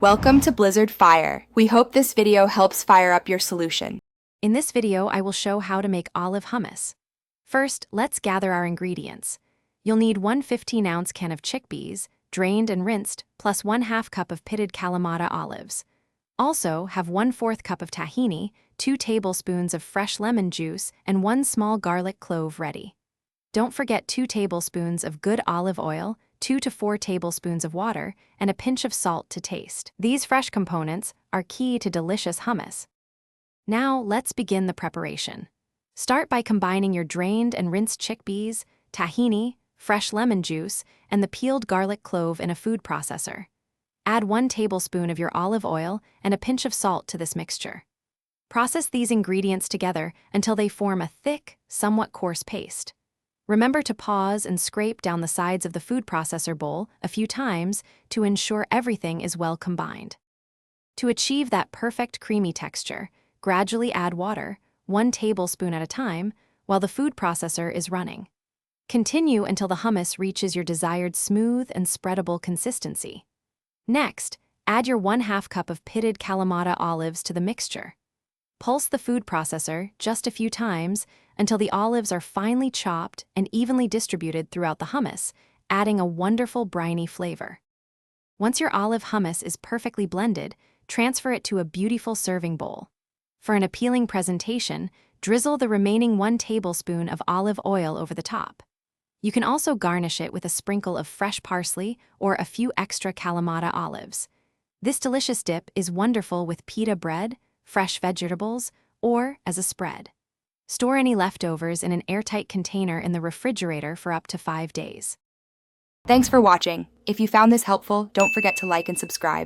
Welcome to Blizzard Fire. We hope this video helps fire up your solution. In this video, I will show how to make olive hummus. First, let's gather our ingredients. You'll need one 15-ounce can of chickpeas, drained and rinsed, plus 1/2 cup of pitted Kalamata olives. Also, have 1/4 cup of tahini, 2 tablespoons of fresh lemon juice, and 1 small garlic clove ready. Don't forget 2 tablespoons of good olive oil, 2 to 4 tablespoons of water, and a pinch of salt to taste. These fresh components are key to delicious hummus. Now, let's begin the preparation. Start by combining your drained and rinsed chickpeas, tahini, fresh lemon juice, and the peeled garlic clove in a food processor. Add 1 tablespoon of your olive oil and a pinch of salt to this mixture. Process these ingredients together until they form a thick, somewhat coarse paste. Remember to pause and scrape down the sides of the food processor bowl a few times to ensure everything is well combined. To achieve that perfect creamy texture, gradually add water, 1 tablespoon at a time, while the food processor is running. Continue until the hummus reaches your desired smooth and spreadable consistency. Next, add your 1/2 cup of pitted Kalamata olives to the mixture. Pulse the food processor just a few times until the olives are finely chopped and evenly distributed throughout the hummus, adding a wonderful briny flavor. Once your olive hummus is perfectly blended, transfer it to a beautiful serving bowl. For an appealing presentation, drizzle the remaining 1 tablespoon of olive oil over the top. You can also garnish it with a sprinkle of fresh parsley or a few extra Kalamata olives. This delicious dip is wonderful with pita bread, fresh vegetables, or as a spread. Store any leftovers in an airtight container in the refrigerator for up to 5 days. Thanks for watching. If you found this helpful, don't forget to like and subscribe.